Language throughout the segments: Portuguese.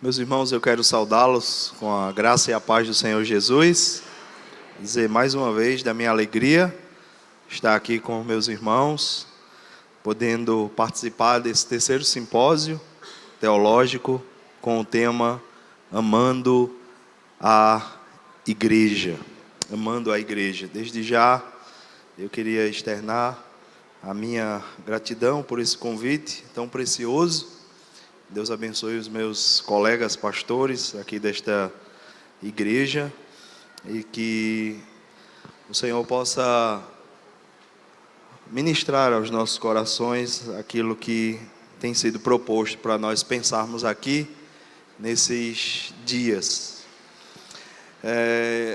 Meus irmãos, eu quero saudá-los com a graça e a paz do Senhor Jesus. Dizer mais uma vez da minha alegria estar aqui com meus irmãos, podendo participar desse terceiro simpósio teológico com o tema Amando a Igreja. Amando a Igreja. Desde já, eu queria externar a minha gratidão por esse convite tão precioso. Deus abençoe os meus colegas pastores aqui desta igreja e que o Senhor possa ministrar aos nossos corações aquilo que tem sido proposto para nós pensarmos aqui nesses dias.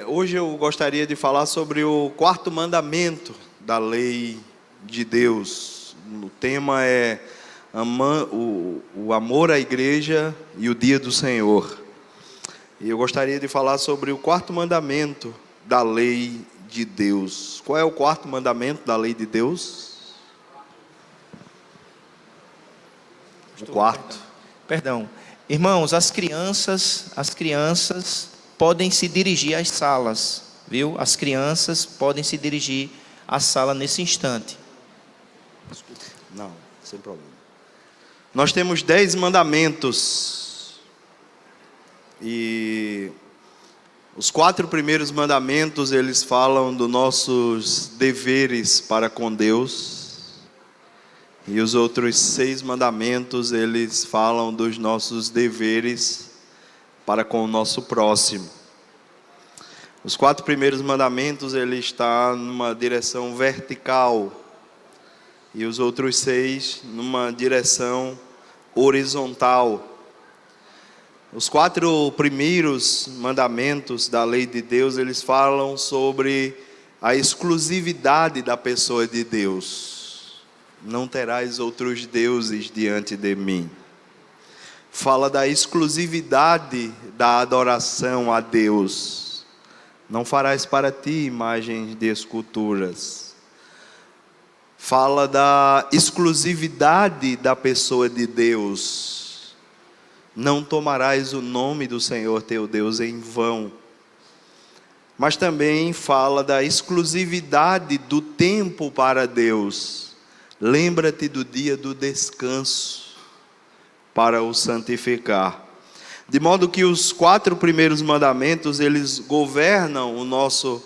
Hoje eu gostaria de falar sobre o quarto mandamento da lei de Deus. O tema é o amor à igreja e o dia do Senhor. E eu gostaria de falar sobre o quarto mandamento da lei de Deus. Qual é o quarto mandamento da lei de Deus? O quarto. Perdão. Irmãos, as crianças podem se dirigir às salas, viu? As crianças podem se dirigir à sala nesse instante. Não, sem problema. Nós temos 10 mandamentos, e os 4 primeiros mandamentos, eles falam dos nossos deveres para com Deus, e os outros 6 mandamentos, eles falam dos nossos deveres para com o nosso próximo. Os 4 primeiros mandamentos, ele está numa direção vertical, e os outros 6 numa direção horizontal. Os 4 primeiros mandamentos da lei de Deus, eles falam sobre a exclusividade da pessoa de Deus. Não terás outros deuses diante de mim. Fala da exclusividade da adoração a Deus. Não farás para ti imagens de esculturas. Fala da exclusividade da pessoa de Deus. Não tomarás o nome do Senhor teu Deus em vão. Mas também fala da exclusividade do tempo para Deus. Lembra-te do dia do descanso para o santificar. De modo que os 4 primeiros mandamentos, eles governam o nosso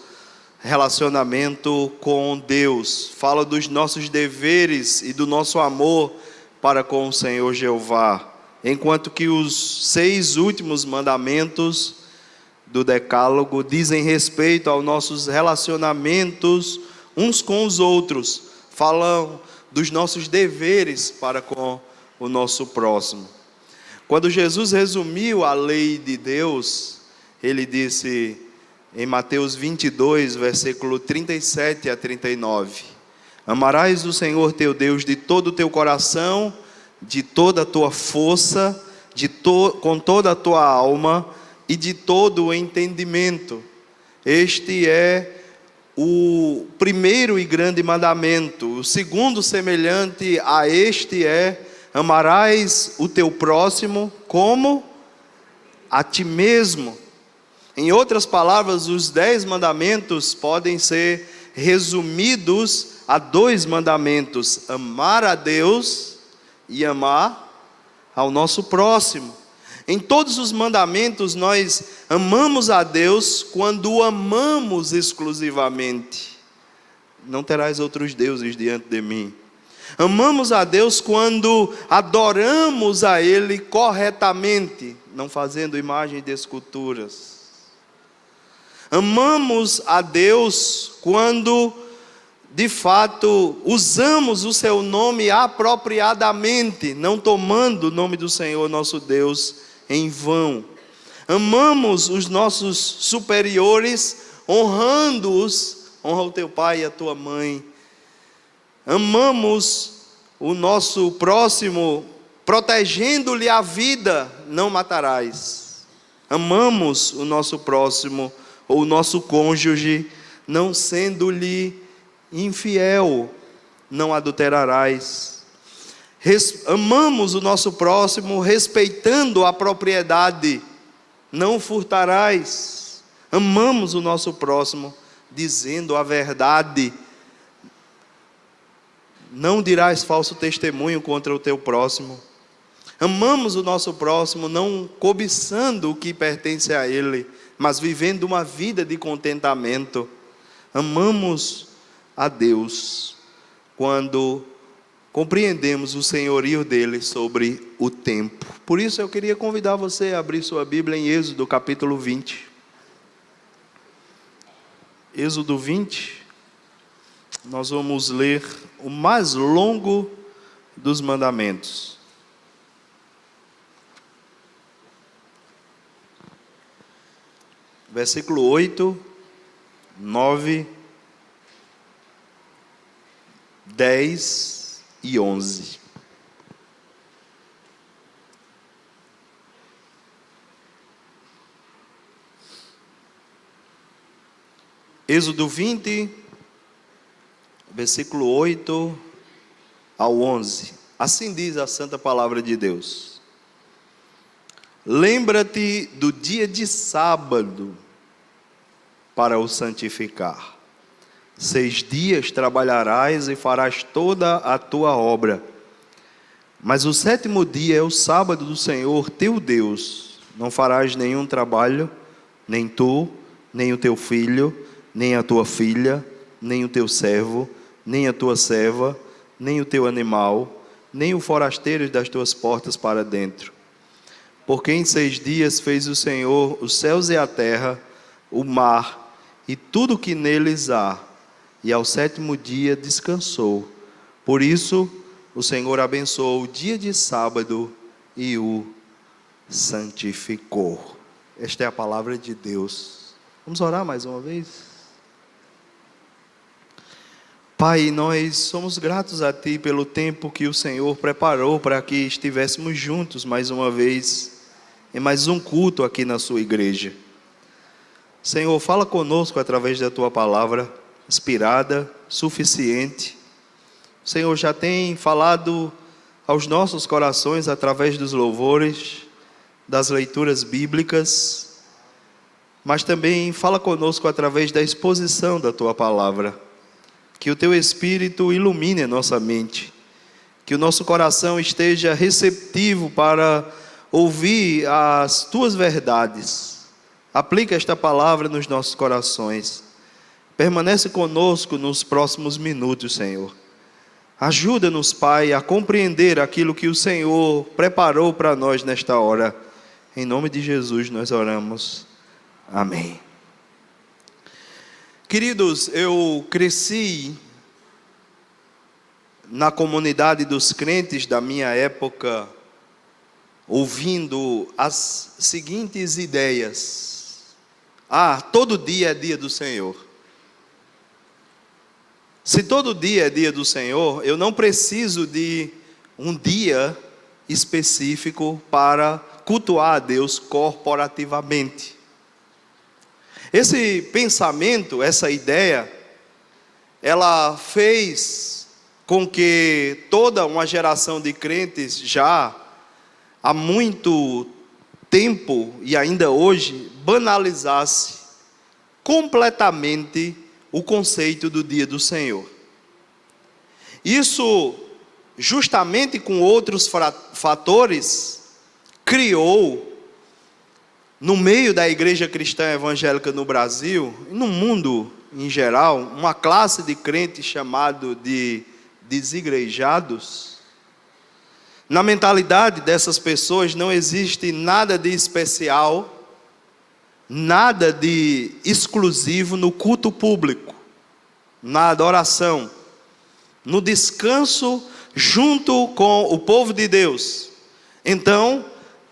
relacionamento com Deus. Fala dos nossos deveres e do nosso amor para com o Senhor Jeová. Enquanto que os 6 últimos mandamentos do Decálogo dizem respeito aos nossos relacionamentos uns com os outros. Falam dos nossos deveres para com o nosso próximo. Quando Jesus resumiu a lei de Deus, ele disse em Mateus 22, versículo 37 a 39: Amarás o Senhor teu Deus de todo o teu coração, de toda a tua força, com toda a tua alma e de todo o entendimento. Este é o primeiro e grande mandamento. O segundo, semelhante a este, é: amarás o teu próximo como a ti mesmo. Em outras palavras, os 10 mandamentos podem ser resumidos a 2 mandamentos: amar a Deus e amar ao nosso próximo. Em todos os mandamentos, nós amamos a Deus quando o amamos exclusivamente. Não terás outros deuses diante de mim. Amamos a Deus quando adoramos a Ele corretamente, não fazendo imagem de esculturas. Amamos a Deus quando, de fato, usamos o seu nome apropriadamente, não tomando o nome do Senhor nosso Deus em vão. Amamos os nossos superiores, honrando-os. Honra o teu pai e a tua mãe. Amamos o nosso próximo, protegendo-lhe a vida, não matarás. Amamos o nosso próximo, ou o nosso cônjuge, não sendo-lhe infiel, não adulterarás. Amamos o nosso próximo respeitando a propriedade. Não furtarás. Amamos o nosso próximo dizendo a verdade. Não dirás falso testemunho contra o teu próximo. Amamos o nosso próximo não cobiçando o que pertence a ele, mas vivendo uma vida de contentamento. Amamos a Deus quando compreendemos o senhorio dele sobre o tempo. Por isso eu queria convidar você a abrir sua Bíblia em Êxodo capítulo 20. Êxodo 20, nós vamos ler o mais longo dos mandamentos. Versículo 8, 9, 10 e 11. Êxodo 20, versículo 8 ao 11. Assim diz a santa palavra de Deus. Lembra-te do dia de sábado para o santificar. 6 dias trabalharás e farás toda a tua obra. Mas o 7º dia é o sábado do Senhor teu Deus. Não farás nenhum trabalho, nem tu, nem o teu filho, nem a tua filha, nem o teu servo, nem a tua serva, nem o teu animal, nem o forasteiro das tuas portas para dentro. Porque em 6 dias fez o Senhor os céus e a terra, o mar e tudo que neles há, e ao 7º dia descansou. Por isso o Senhor abençoou o dia de sábado e o santificou. Esta é a palavra de Deus. Vamos orar mais uma vez? Pai, nós somos gratos a Ti pelo tempo que o Senhor preparou para que estivéssemos juntos mais uma vez, em mais um culto aqui na Sua igreja. Senhor, fala conosco através da Tua palavra, inspirada, suficiente. O Senhor já tem falado aos nossos corações através dos louvores, das leituras bíblicas, mas também fala conosco através da exposição da Tua palavra. Que o Teu Espírito ilumine a nossa mente, que o nosso coração esteja receptivo para ouvir as Tuas verdades. Aplica esta palavra nos nossos corações. Permanece conosco nos próximos minutos, Senhor. Ajuda-nos, Pai, a compreender aquilo que o Senhor preparou para nós nesta hora. Em nome de Jesus nós oramos. Amém. Queridos, eu cresci na comunidade dos crentes da minha época, ouvindo as seguintes ideias. Todo dia é dia do Senhor. Se todo dia é dia do Senhor, eu não preciso de um dia específico para cultuar a Deus corporativamente. Esse pensamento, essa ideia, ela fez com que toda uma geração de crentes já há muito tempo e ainda hoje banalizasse completamente o conceito do dia do Senhor. Isso, justamente com outros fatores, criou no meio da igreja cristã evangélica no Brasil, e no mundo em geral, uma classe de crentes chamado de desigrejados. Na mentalidade dessas pessoas não existe nada de especial, nada de exclusivo no culto público, na adoração, no descanso junto com o povo de Deus. Então,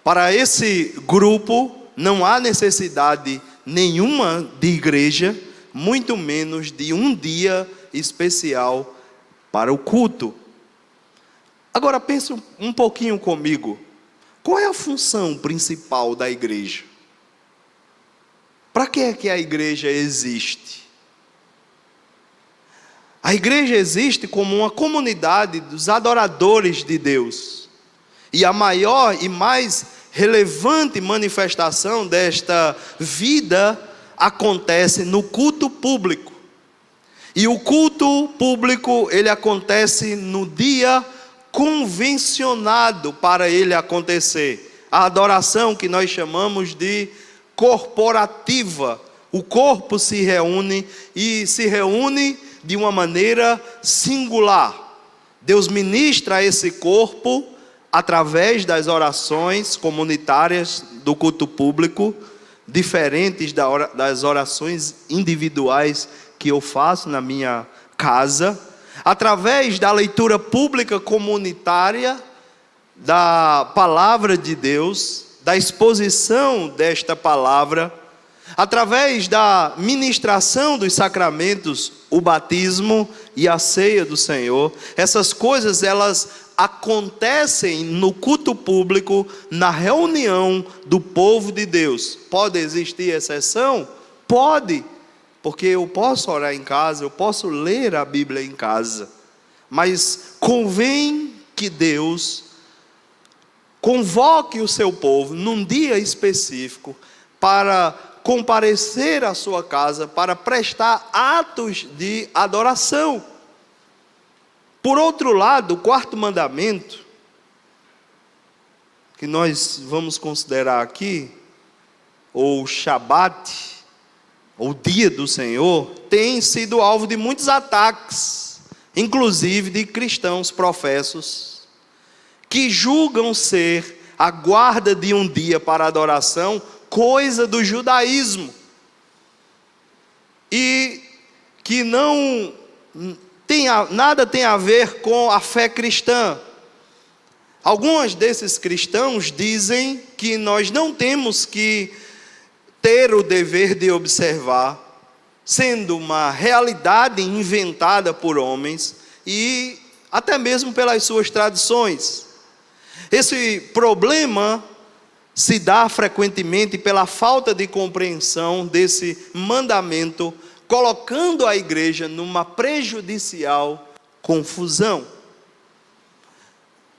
para esse grupo, não há necessidade nenhuma de igreja, muito menos de um dia especial para o culto. Agora pense um pouquinho comigo. Qual é a função principal da igreja? Para que é que a igreja existe? A igreja existe como uma comunidade dos adoradores de Deus. E a maior e mais relevante manifestação desta vida acontece no culto público. E o culto público, ele acontece no dia convencionado para ele acontecer. A adoração que nós chamamos de corporativa. O corpo se reúne e se reúne de uma maneira singular. Deus ministra a esse corpo através das orações comunitárias do culto público, diferentes das orações individuais que eu faço na minha casa, através da leitura pública comunitária da palavra de Deus, da exposição desta palavra, através da ministração dos sacramentos, o batismo e a ceia do Senhor. Essas coisas, elas acontecem no culto público, na reunião do povo de Deus. Pode existir exceção? Pode, porque eu posso orar em casa, eu posso ler a Bíblia em casa, mas convém que Deus convoque o seu povo num dia específico para comparecer à sua casa, para prestar atos de adoração. Por outro lado, o quarto mandamento, que nós vamos considerar aqui, ou Shabat, ou Dia do Senhor, tem sido alvo de muitos ataques, inclusive de cristãos professos, que julgam ser a guarda de um dia para adoração coisa do judaísmo, e que não nada tem a ver com a fé cristã. Alguns desses cristãos dizem que nós não temos que ter o dever de observar, sendo uma realidade inventada por homens e até mesmo pelas suas tradições. Esse problema se dá frequentemente pela falta de compreensão desse mandamento, colocando a igreja numa prejudicial confusão.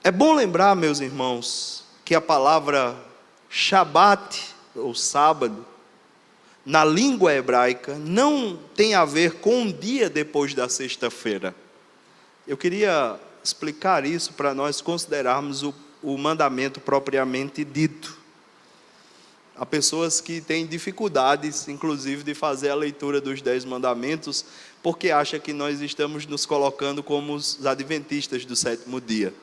É bom lembrar, meus irmãos, que a palavra Shabat, ou sábado, na língua hebraica, não tem a ver com um dia depois da sexta-feira. Eu queria explicar isso para nós considerarmos o mandamento propriamente dito. Há pessoas que têm dificuldades, inclusive, de fazer a leitura dos 10 mandamentos, porque acham que nós estamos nos colocando como os adventistas do sétimo dia.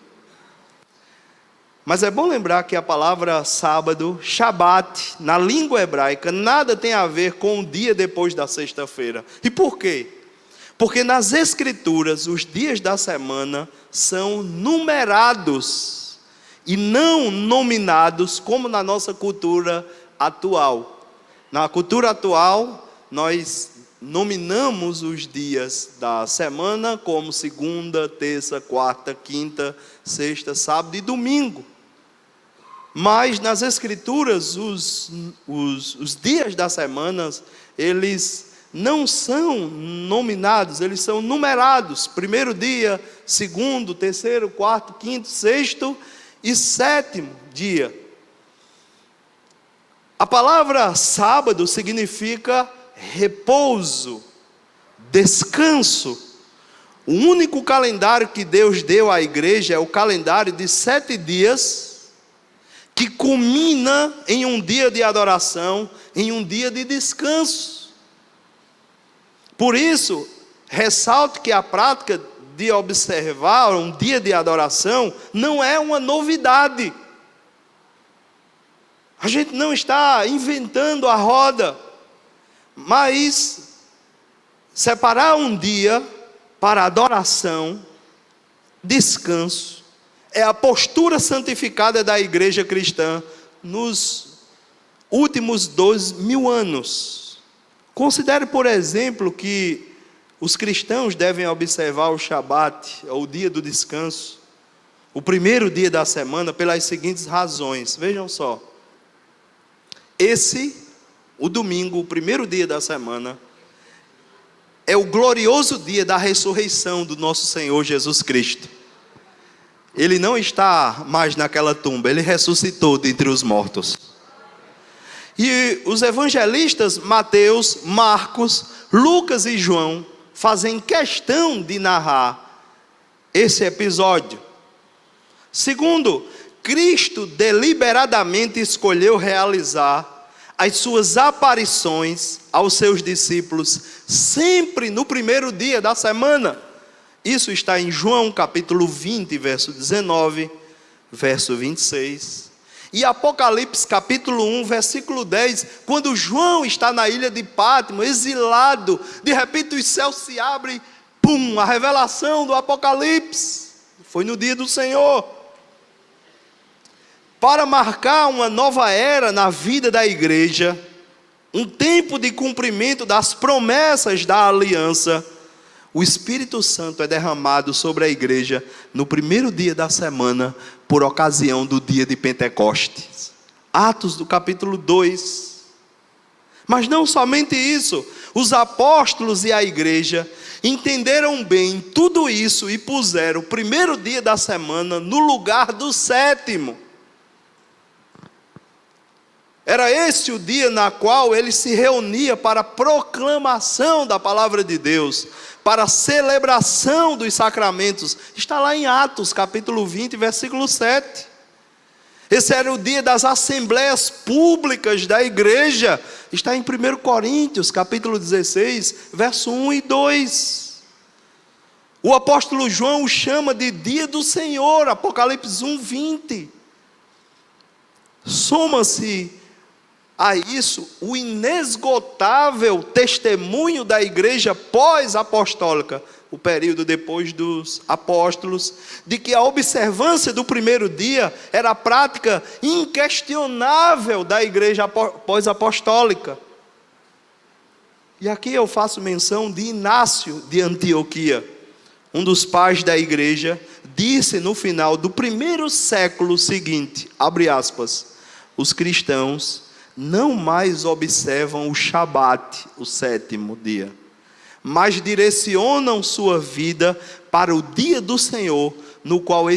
Mas é bom lembrar que a palavra sábado, Shabat, na língua hebraica, nada tem a ver com o dia depois da sexta-feira. E por quê? Porque nas Escrituras, os dias da semana são numerados e não nominados, como na nossa cultura atual. Na cultura atual, nós nominamos os dias da semana como segunda, terça, quarta, quinta, sexta, sábado e domingo. Mas nas Escrituras, os dias da semana, eles não são nominados, eles são numerados. Primeiro dia, segundo, terceiro, quarto, quinto, sexto e sétimo dia. A palavra sábado significa repouso, descanso. O único calendário que Deus deu à igreja é o calendário de 7 dias, que culmina em um dia de adoração, em um dia de descanso. Por isso, ressalto que a prática de observar um dia de adoração não é uma novidade. A gente não está inventando a roda, mas separar um dia para adoração, descanso, é a postura santificada da igreja cristã nos últimos 2000 anos. Considere, por exemplo, que os cristãos devem observar o Shabat, ou o dia do descanso, o primeiro dia da semana, pelas seguintes razões. Vejam só. O domingo, o primeiro dia da semana, é o glorioso dia da ressurreição do nosso Senhor Jesus Cristo. Ele não está mais naquela tumba, ele ressuscitou dentre os mortos. E os evangelistas Mateus, Marcos, Lucas e João fazem questão de narrar esse episódio. Segundo, Cristo deliberadamente escolheu realizar as suas aparições aos seus discípulos sempre no primeiro dia da semana. Isso está em João capítulo 20, verso 19, verso 26. E Apocalipse capítulo 1, versículo 10, quando João está na ilha de Pátimo, exilado, de repente os céus se abrem, pum, a revelação do Apocalipse. Foi no dia do Senhor. Para marcar uma nova era na vida da igreja, um tempo de cumprimento das promessas da aliança, o Espírito Santo é derramado sobre a igreja no primeiro dia da semana, por ocasião do dia de Pentecostes. Atos do capítulo 2. Mas não somente isso, os apóstolos e a igreja entenderam bem tudo isso e puseram o primeiro dia da semana no lugar do sétimo. Era esse o dia na qual ele se reunia para a proclamação da palavra de Deus, para a celebração dos sacramentos. Está lá em Atos, capítulo 20, versículo 7. Esse era o dia das assembleias públicas da igreja. Está em 1 Coríntios, capítulo 16, verso 1 e 2. O apóstolo João o chama de dia do Senhor, Apocalipse 1, 20. Soma-se a isso o inesgotável testemunho da igreja pós-apostólica, o período depois dos apóstolos, de que a observância do primeiro dia era a prática inquestionável da igreja pós-apostólica. E aqui eu faço menção de Inácio de Antioquia, um dos pais da igreja, disse no final do primeiro século o seguinte, abre aspas, os cristãos não mais observam o Shabat, o sétimo dia, mas direcionam sua vida para o dia do Senhor, no qual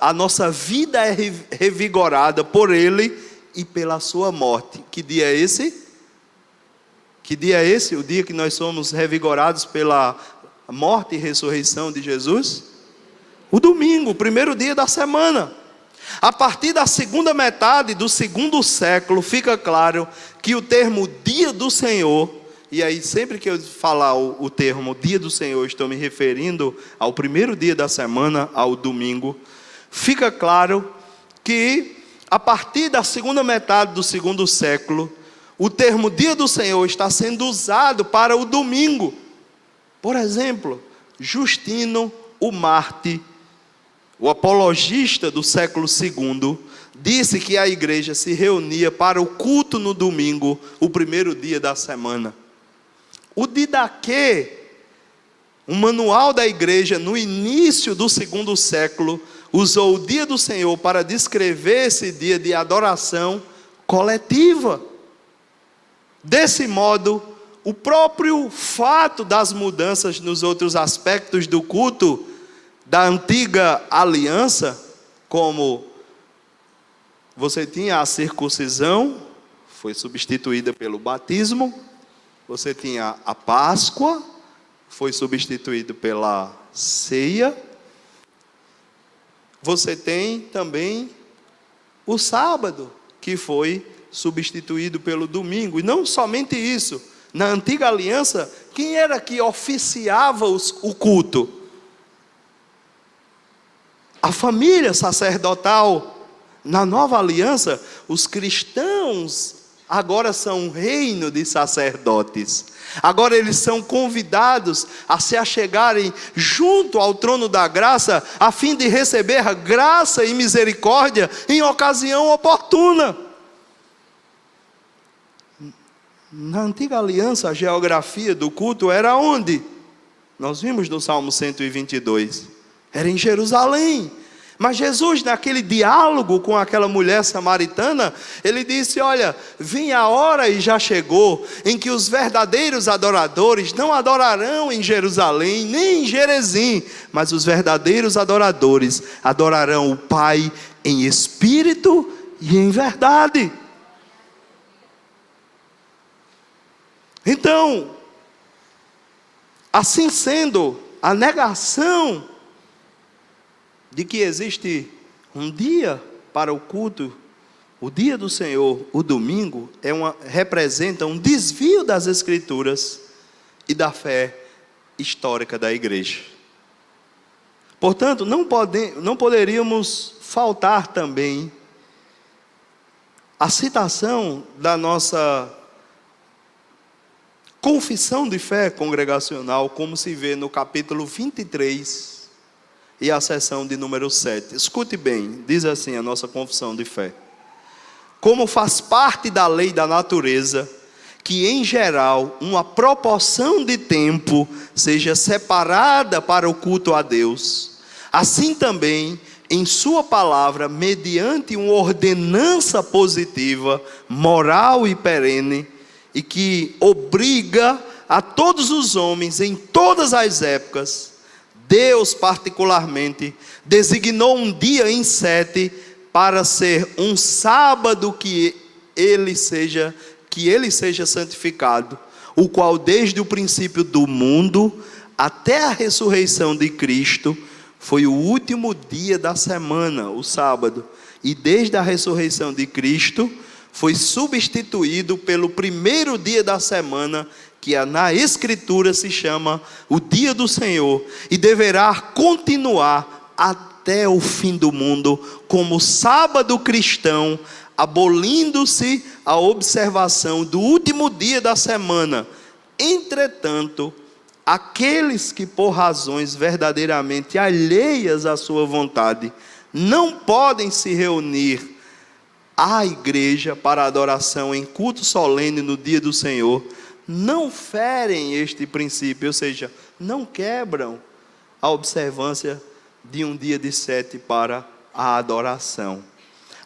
a nossa vida é revigorada por Ele e pela sua morte. Que dia é esse? Que dia é esse? O dia que nós somos revigorados pela morte e ressurreição de Jesus? O domingo, o primeiro dia da semana. A partir da segunda metade do segundo século, fica claro que o termo dia do Senhor, e aí sempre que eu falar o termo dia do Senhor, estou me referindo ao primeiro dia da semana, ao domingo, fica claro que a partir da segunda metade do segundo século, o termo dia do Senhor está sendo usado para o domingo. Por exemplo, Justino, o Marte, o apologista do século II, disse que a igreja se reunia para o culto no domingo, o primeiro dia da semana. O Didaquê, um manual da igreja no início do segundo século, usou o dia do Senhor para descrever esse dia de adoração coletiva. Desse modo, o próprio fato das mudanças nos outros aspectos do culto da antiga aliança, como você tinha a circuncisão, foi substituída pelo batismo, você tinha a Páscoa, foi substituído pela ceia, você tem também o sábado, que foi substituído pelo domingo. E não somente isso, na antiga aliança, quem era que oficiava o culto? A família sacerdotal. Na nova aliança, os cristãos agora são um reino de sacerdotes. Agora eles são convidados a se achegarem junto ao trono da graça, a fim de receber graça e misericórdia em ocasião oportuna. Na antiga aliança, a geografia do culto era onde? Nós vimos no Salmo 122. Era em Jerusalém. Mas Jesus, naquele diálogo com aquela mulher samaritana, ele disse: olha, vem a hora e já chegou, em que os verdadeiros adoradores não adorarão em Jerusalém, nem em Gerezim, mas os verdadeiros adoradores adorarão o Pai em espírito e em verdade. Então, assim sendo, a negação de que existe um dia para o culto, o dia do Senhor, o domingo, representa um desvio das Escrituras e da fé histórica da igreja. Portanto, não poderíamos faltar também a citação da nossa confissão de fé congregacional, como se vê no capítulo 23, e a seção de número 7. Escute bem, diz assim a nossa confissão de fé: como faz parte da lei da natureza, que em geral uma proporção de tempo seja separada para o culto a Deus, assim também em sua palavra, mediante uma ordenança positiva, moral e perene, e que obriga a todos os homens em todas as épocas, Deus particularmente designou um dia em 7 para ser um sábado que ele seja santificado, o qual desde o princípio do mundo até a ressurreição de Cristo foi o último dia da semana, o sábado, e desde a ressurreição de Cristo foi substituído pelo primeiro dia da semana, que na Escritura se chama o dia do Senhor, e deverá continuar até o fim do mundo como sábado cristão, abolindo-se a observação do último dia da semana. Entretanto, aqueles que por razões verdadeiramente alheias à sua vontade não podem se reunir à igreja para adoração em culto solene no dia do Senhor, não ferem este princípio, ou seja, não quebram a observância de um dia de 7 para a adoração.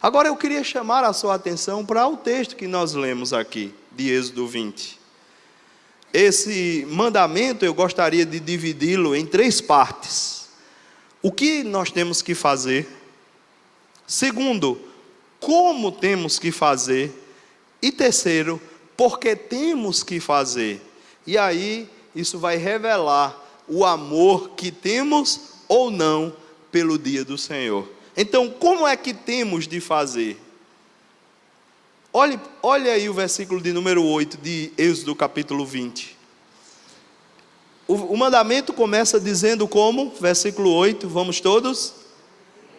Agora eu queria chamar a sua atenção para o texto que nós lemos aqui, de Êxodo 20. Esse mandamento eu gostaria de dividi-lo em 3 partes. O que nós temos que fazer? Segundo, como temos que fazer? E terceiro, por que temos que fazer? E aí, isso vai revelar o amor que temos ou não pelo dia do Senhor. Então, como é que temos de fazer? Olha aí o versículo de número 8 de Êxodo capítulo 20. O mandamento começa dizendo como? Versículo 8, vamos todos?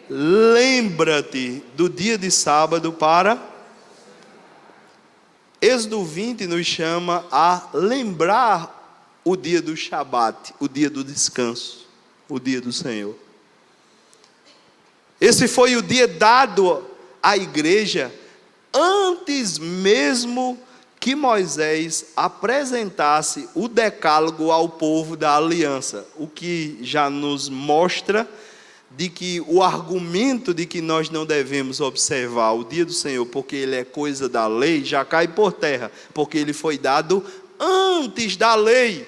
Lembra-te do dia de sábado para... Êxodo 20 nos chama a lembrar o dia do Shabat, o dia do descanso, o dia do Senhor. Esse foi o dia dado à igreja antes mesmo que Moisés apresentasse o decálogo ao povo da aliança, o que já nos mostra de que o argumento de que nós não devemos observar o dia do Senhor porque ele é coisa da lei, já cai por terra, porque ele foi dado antes da lei.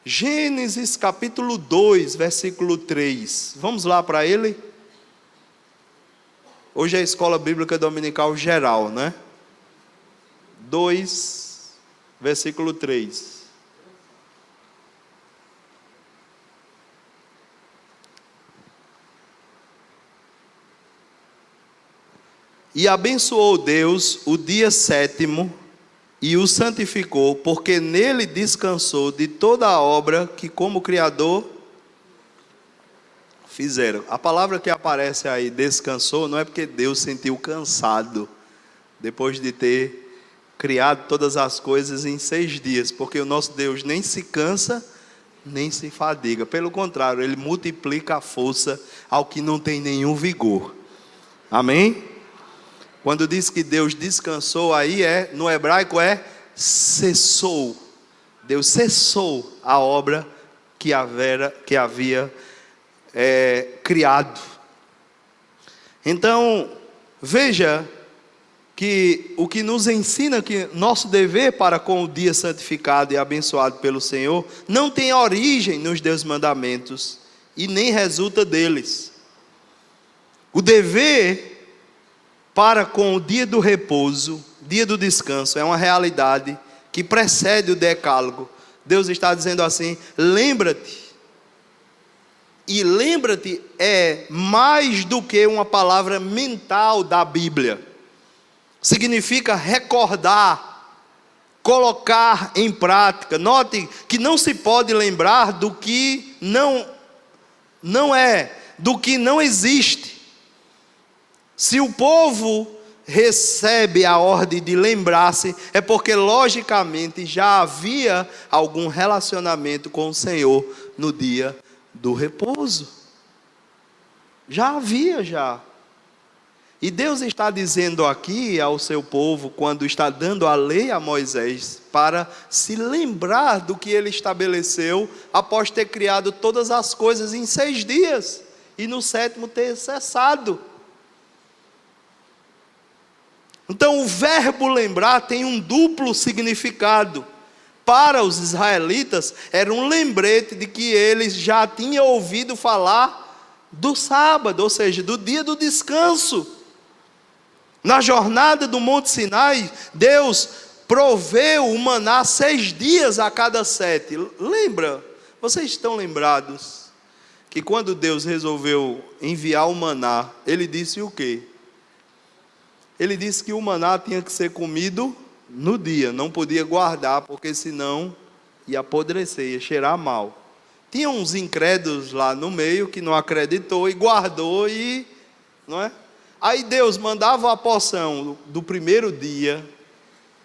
Gênesis capítulo 2, versículo 3, vamos lá para ele? Hoje é a escola bíblica dominical geral, né? 2, versículo 3. E abençoou Deus o dia 7º e o santificou, porque nele descansou de toda a obra que como Criador fizeram. A palavra que aparece aí, descansou, não é porque Deus sentiu cansado depois de ter criado todas as coisas em 6 dias, porque o nosso Deus nem se cansa, nem se fadiga. Pelo contrário, Ele multiplica a força ao que não tem nenhum vigor. Amém? Quando diz que Deus descansou, aí no hebraico cessou. Deus cessou a obra que havia criado. Então, veja que o que nos ensina que nosso dever para com o dia santificado e abençoado pelo Senhor não tem origem nos 10 mandamentos e nem resulta deles. O dever para com o dia do repouso, dia do descanso, é uma realidade que precede o decálogo. Deus está dizendo assim: lembra-te. E lembra-te é mais do que uma palavra mental da Bíblia. Significa recordar, colocar em prática. Note que não se pode lembrar do que não é, do que não existe. Se o povo recebe a ordem de lembrar-se, é porque logicamente já havia algum relacionamento com o Senhor no dia do repouso. Já havia. E Deus está dizendo aqui ao seu povo, quando está dando a lei a Moisés, para se lembrar do que ele estabeleceu após ter criado todas as coisas em 6 dias e no 7º ter cessado. Então o verbo lembrar tem um duplo significado. Para os israelitas era um lembrete de que eles já tinham ouvido falar do sábado, ou seja, do dia do descanso. Na jornada do Monte Sinai, Deus proveu o maná 6 dias a cada 7. Lembra? Vocês estão lembrados que quando Deus resolveu enviar o maná, Ele disse o quê? Ele disse que o maná tinha que ser comido no dia, não podia guardar, porque senão ia apodrecer, ia cheirar mal. Tinha uns incrédulos lá no meio que não acreditou e guardou, não é? Aí Deus mandava a porção do primeiro dia,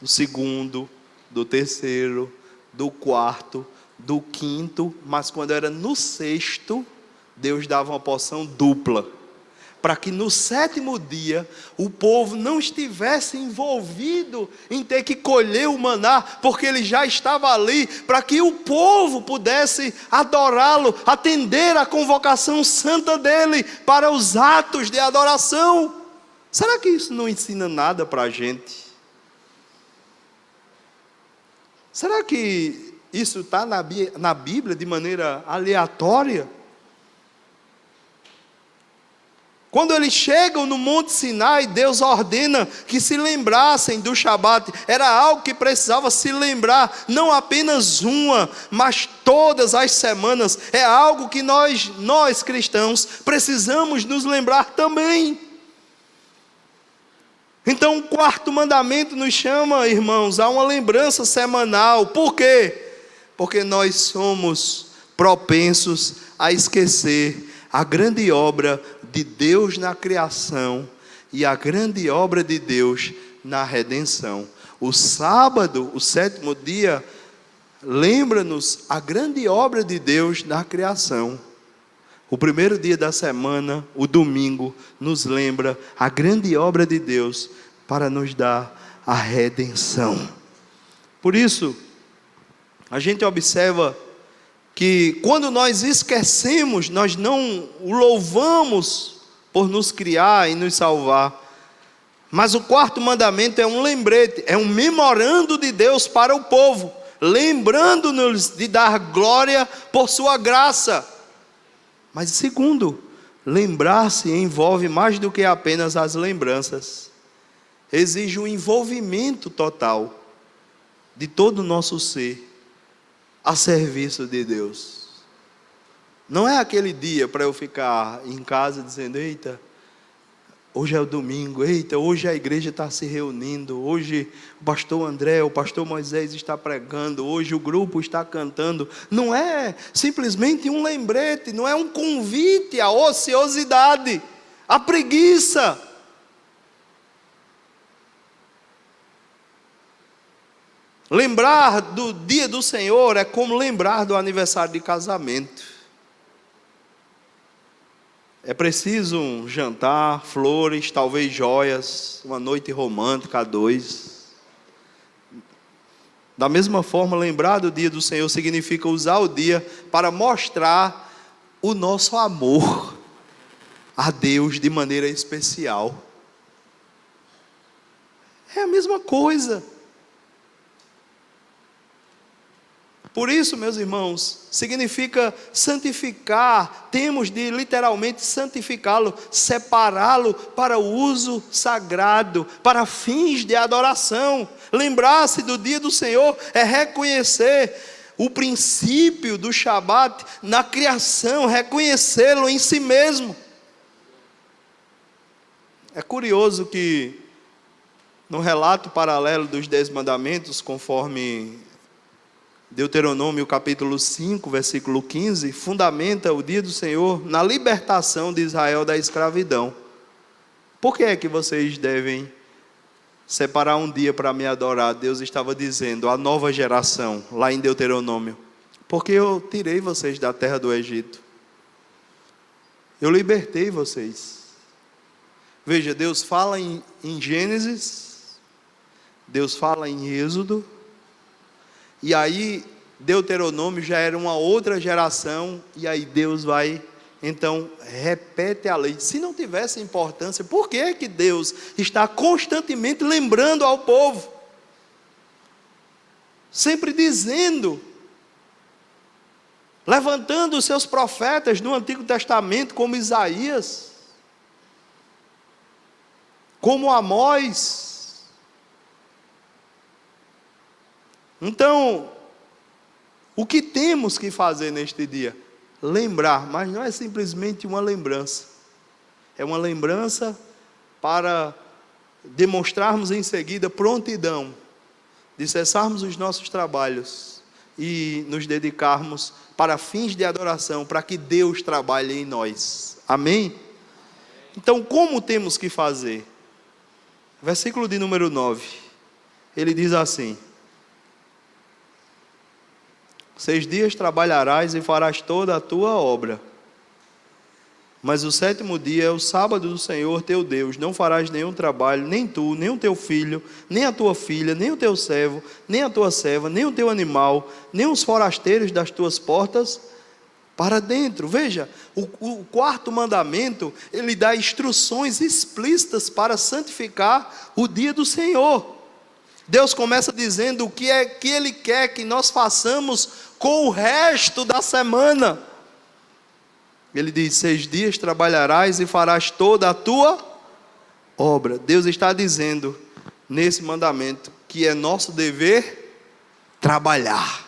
do segundo, do terceiro, do quarto, do quinto, mas quando era no 6º, Deus dava uma porção dupla, para que no 7º dia o povo não estivesse envolvido em ter que colher o maná, porque ele já estava ali, para que o povo pudesse adorá-lo, atender a convocação santa dele para os atos de adoração. Será que isso não ensina nada para a gente? Será que isso está na Bíblia de maneira aleatória? Quando eles chegam no Monte Sinai, Deus ordena que se lembrassem do Shabat. Era algo que precisava se lembrar, não apenas uma, mas todas as semanas. É algo que nós cristãos, precisamos nos lembrar também. Então o 4º mandamento nos chama, irmãos, a uma lembrança semanal. Por quê? Porque nós somos propensos a esquecer a grande obra de Deus na criação e a grande obra de Deus na redenção. O sábado, o 7º dia, lembra-nos a grande obra de Deus na criação. O primeiro dia da semana, o domingo, nos lembra a grande obra de Deus para nos dar a redenção. Por isso, a gente observa que quando nós esquecemos, nós não o louvamos por nos criar e nos salvar. Mas o 4º mandamento é um lembrete, é um memorando de Deus para o povo, lembrando-nos de dar glória por sua graça. Mas segundo, lembrar-se envolve mais do que apenas as lembranças. Exige um envolvimento total de todo o nosso ser a serviço de Deus. Não é aquele dia para eu ficar em casa dizendo: eita, hoje é o domingo, eita, hoje a igreja está se reunindo, hoje o pastor André, o pastor Moisés está pregando, hoje o grupo está cantando. Não é simplesmente um lembrete, não é um convite à ociosidade, à preguiça. Lembrar do dia do Senhor é como lembrar do aniversário de casamento. É preciso um jantar, flores, talvez joias, uma noite romântica a 2. Da mesma forma, lembrar do dia do Senhor significa usar o dia para mostrar o nosso amor a Deus de maneira especial. É a mesma coisa. Por isso, meus irmãos, significa santificar, temos de literalmente santificá-lo, separá-lo para o uso sagrado, para fins de adoração. Lembrar-se do dia do Senhor é reconhecer o princípio do Shabat na criação, reconhecê-lo em si mesmo. É curioso que no relato paralelo dos 10 mandamentos, conforme Deuteronômio capítulo 5, versículo 15, fundamenta o dia do Senhor na libertação de Israel da escravidão. Por que é que vocês devem separar um dia para me adorar? Deus estava dizendo à nova geração, lá em Deuteronômio, porque eu tirei vocês da terra do Egito, eu libertei vocês. Veja, Deus fala em Gênesis, Deus fala em Êxodo, e aí Deuteronômio já era uma outra geração, e aí Deus vai, então, repete a lei. Se não tivesse importância, por que que Deus está constantemente lembrando ao povo? Sempre dizendo, levantando os seus profetas no Antigo Testamento, como Isaías, como Amós. Então, o que temos que fazer neste dia? Lembrar, mas não é simplesmente uma lembrança. É uma lembrança para demonstrarmos em seguida prontidão, de cessarmos os nossos trabalhos e nos dedicarmos para fins de adoração, para que Deus trabalhe em nós. Amém? Então, como temos que fazer? Versículo de número 9, ele diz assim: 6 dias trabalharás e farás toda a tua obra, mas o 7º dia é o sábado do Senhor teu Deus. Não farás nenhum trabalho, nem tu, nem o teu filho, nem a tua filha, nem o teu servo, nem a tua serva, nem o teu animal, nem os forasteiros das tuas portas para dentro. Veja, o 4º mandamento, ele dá instruções explícitas para santificar o dia do Senhor. Deus começa dizendo o que é que Ele quer que nós façamos com o resto da semana. Ele diz: 6 dias trabalharás e farás toda a tua obra. Deus está dizendo nesse mandamento que é nosso dever trabalhar.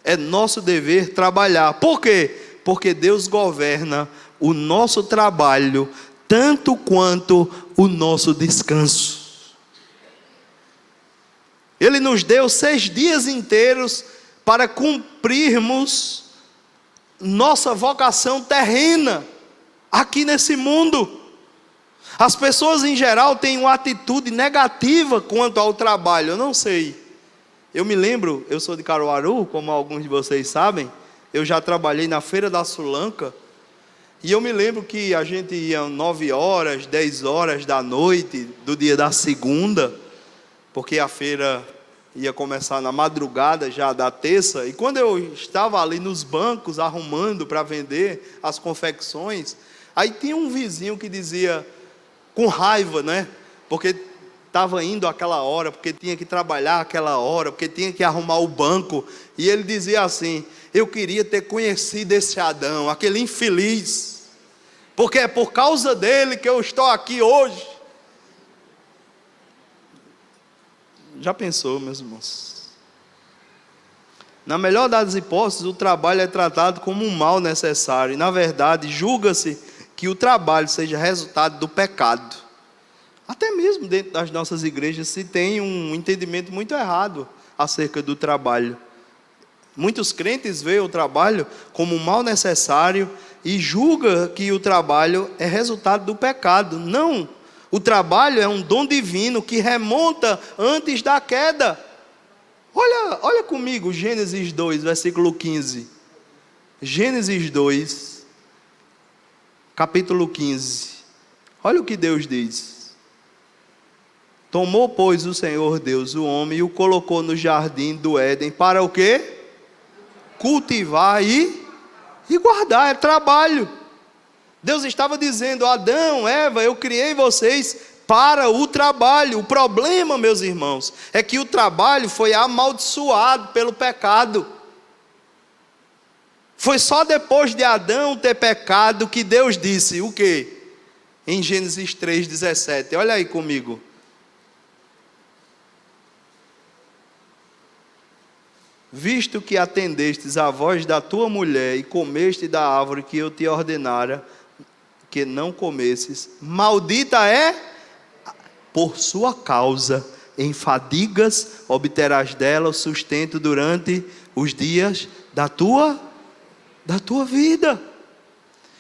É nosso dever trabalhar. Por quê? Porque Deus governa o nosso trabalho tanto quanto o nosso descanso. Ele nos deu 6 dias inteiros para cumprirmos nossa vocação terrena aqui nesse mundo. As pessoas em geral têm uma atitude negativa quanto ao trabalho. Eu não sei. Eu me lembro, eu sou de Caruaru, como alguns de vocês sabem. Eu já trabalhei na Feira da Sulanca. E eu me lembro que a gente ia 9 horas, 10 horas da noite do dia da segunda, porque a feira ia começar na madrugada já da terça. E quando eu estava ali nos bancos arrumando para vender as confecções, aí tinha um vizinho que dizia, com raiva, né? Porque estava indo aquela hora, porque tinha que trabalhar aquela hora, porque tinha que arrumar o banco. E ele dizia assim: eu queria ter conhecido esse Adão, aquele infeliz, porque é por causa dele que eu estou aqui hoje. Já pensou, meus irmãos? Na melhor das hipóteses, o trabalho é tratado como um mal necessário. E na verdade, julga-se que o trabalho seja resultado do pecado. Até mesmo dentro das nossas igrejas se tem um entendimento muito errado acerca do trabalho. Muitos crentes veem o trabalho como um mal necessário e julgam que o trabalho é resultado do pecado. Não, o trabalho é um dom divino que remonta antes da queda. Olha comigo, Gênesis 2, versículo 15. Gênesis 2, capítulo 15. Olha o que Deus diz. Tomou, pois, o Senhor Deus o homem e o colocou no jardim do Éden para o quê? Cultivar e e guardar, é trabalho. Deus estava dizendo: Adão, Eva, eu criei vocês para o trabalho. O problema, meus irmãos, é que o trabalho foi amaldiçoado pelo pecado. Foi só depois de Adão ter pecado que Deus disse o quê? Em Gênesis 3,17, olha aí comigo. Visto que atendestes à voz da tua mulher e comeste da árvore que eu te ordenara que não comesses, maldita é por sua causa, em fadigas obterás dela o sustento durante os dias da tua vida.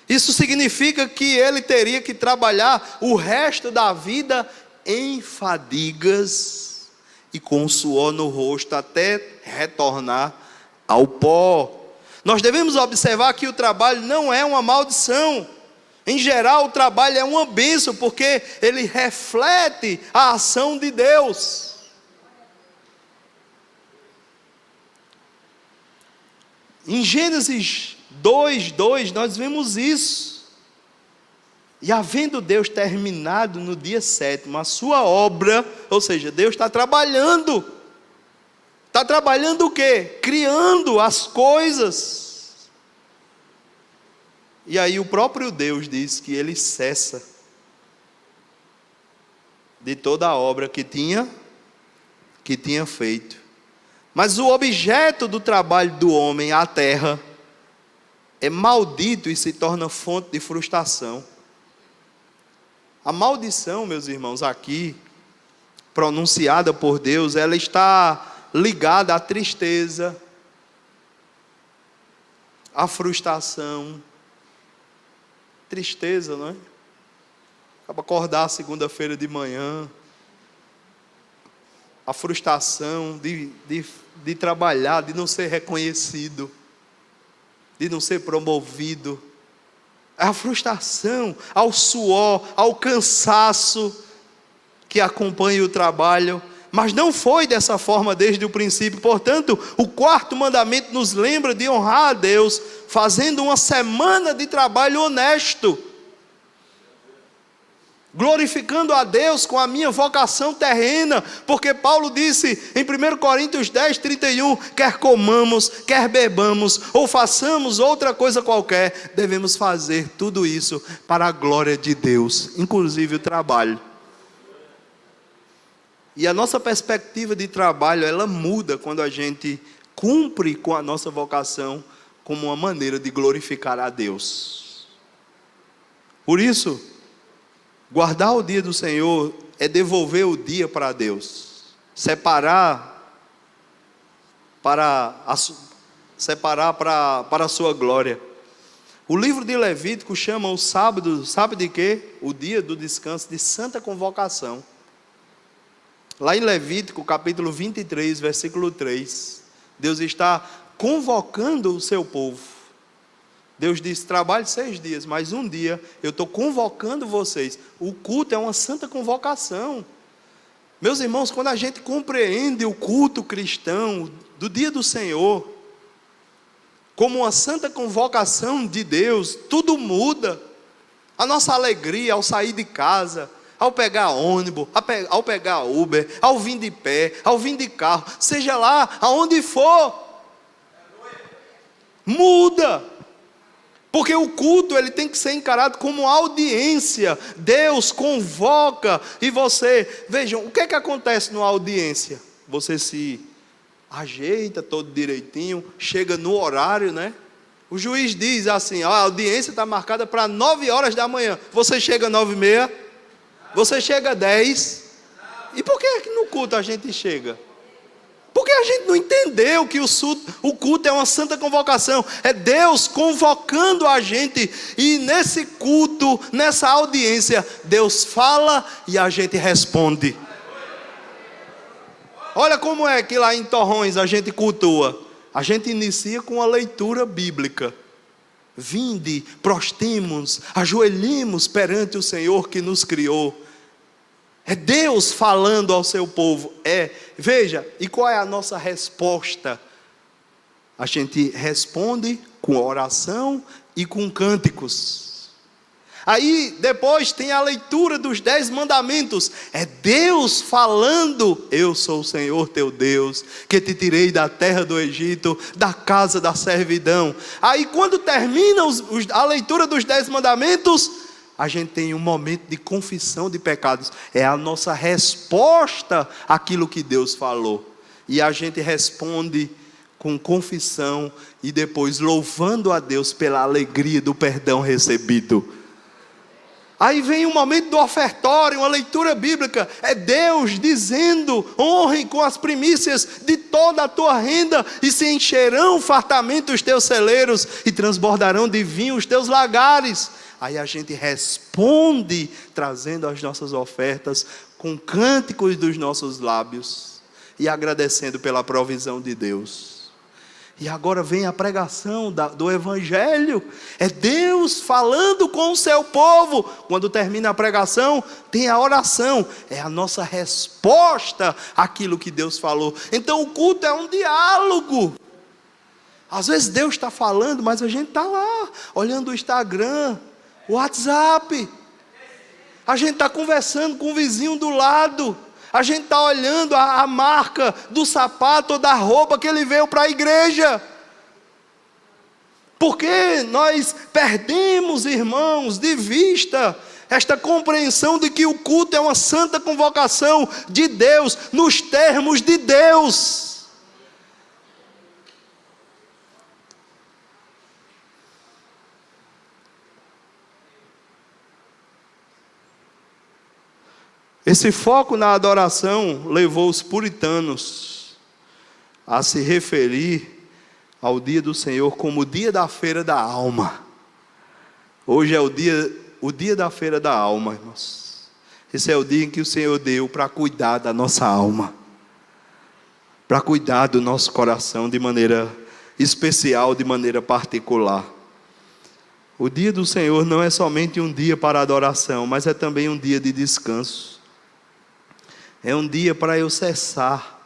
Isso significa que ele teria que trabalhar o resto da vida em fadigas e com suor no rosto até retornar ao pó. Nós devemos observar que o trabalho não é uma maldição. Em geral, o trabalho é uma bênção, porque ele reflete a ação de Deus. Em Gênesis 2:2 nós vemos isso. E havendo Deus terminado no dia 7º a sua obra, ou seja, Deus está trabalhando. Está trabalhando o quê? Criando as coisas. E aí o próprio Deus diz que ele cessa de toda a obra que tinha feito. Mas o objeto do trabalho do homem, a terra, é maldito e se torna fonte de frustração. A maldição, meus irmãos, aqui, pronunciada por Deus, ela está ligada à tristeza, à frustração. Tristeza, não é? Acaba acordar segunda-feira de manhã, a frustração de trabalhar, de não ser reconhecido, de não ser promovido, a frustração, ao suor, ao cansaço que acompanha o trabalho. Mas não foi dessa forma desde o princípio. Portanto, o 4º mandamento nos lembra de honrar a Deus, fazendo uma semana de trabalho honesto, glorificando a Deus com a minha vocação terrena, porque Paulo disse em 1 Coríntios 10:31, quer comamos, quer bebamos, ou façamos outra coisa qualquer, devemos fazer tudo isso para a glória de Deus, inclusive o trabalho. E a nossa perspectiva de trabalho, ela muda quando a gente cumpre com a nossa vocação como uma maneira de glorificar a Deus. Por isso, guardar o dia do Senhor é devolver o dia para Deus, separar para a sua glória. O livro de Levítico chama o sábado, sabe de quê? O dia do descanso, de santa convocação. Lá em Levítico, capítulo 23, versículo 3, Deus está convocando o seu povo. Deus diz: trabalhe 6 dias, mas um dia eu estou convocando vocês. O culto é uma santa convocação. Meus irmãos, quando a gente compreende o culto cristão do dia do Senhor como uma santa convocação de Deus, tudo muda. A nossa alegria ao sair de casa, ao pegar ônibus, ao pegar Uber, ao vir de pé, ao vir de carro, seja lá aonde for, muda. Porque o culto, ele tem que ser encarado como audiência. Deus convoca e você... Vejam, o que é que acontece numa audiência? Você se ajeita todo direitinho, chega no horário, né? O juiz diz assim: a audiência está marcada para 9 horas da manhã. Você chega 9h30? Você chega 10? E por que no culto a gente chega? Porque a gente não entendeu que o culto é uma santa convocação. É Deus convocando a gente. E nesse culto, nessa audiência, Deus fala e a gente responde. Olha como é que lá em Torrões a gente cultua. A gente inicia com a leitura bíblica. Vinde, prostemos, ajoelhemos perante o Senhor que nos criou. É Deus falando ao seu povo. Veja, e qual é a nossa resposta A gente responde com oração e com cânticos. Aí depois tem a leitura dos 10 mandamentos. É Deus falando: eu sou o Senhor teu Deus, que te tirei da terra do Egito, da casa da servidão. Aí quando termina a leitura dos 10 mandamentos, a gente tem um momento de confissão de pecados. É a nossa resposta àquilo que Deus falou. E a gente responde com confissão e depois louvando a Deus pela alegria do perdão recebido. Aí vem o momento do ofertório, uma leitura bíblica. É Deus dizendo: honrem com as primícias de toda a tua renda, e se encherão fartamente os teus celeiros, e transbordarão de vinho os teus lagares. Aí a gente responde, trazendo as nossas ofertas, com cânticos dos nossos lábios, e agradecendo pela provisão de Deus. E agora vem a pregação do Evangelho. É Deus falando com o seu povo. Quando termina a pregação, tem a oração. É a nossa resposta àquilo que Deus falou. Então o culto é um diálogo. Às vezes Deus está falando, mas a gente está lá, olhando o Instagram, o WhatsApp. A gente está conversando com o vizinho do lado. A gente está olhando a marca do sapato ou da roupa que ele veio para a igreja. Porque nós perdemos, irmãos, de vista esta compreensão de que o culto é uma santa convocação de Deus, nos termos de Deus. Esse foco na adoração levou os puritanos a se referir ao dia do Senhor como o dia da feira da alma. Hoje é o dia da feira da alma, irmãos. Esse é o dia em que o Senhor deu para cuidar da nossa alma, para cuidar do nosso coração de maneira especial, de maneira particular. O dia do Senhor não é somente um dia para adoração, mas é também um dia de descanso. É um dia para eu cessar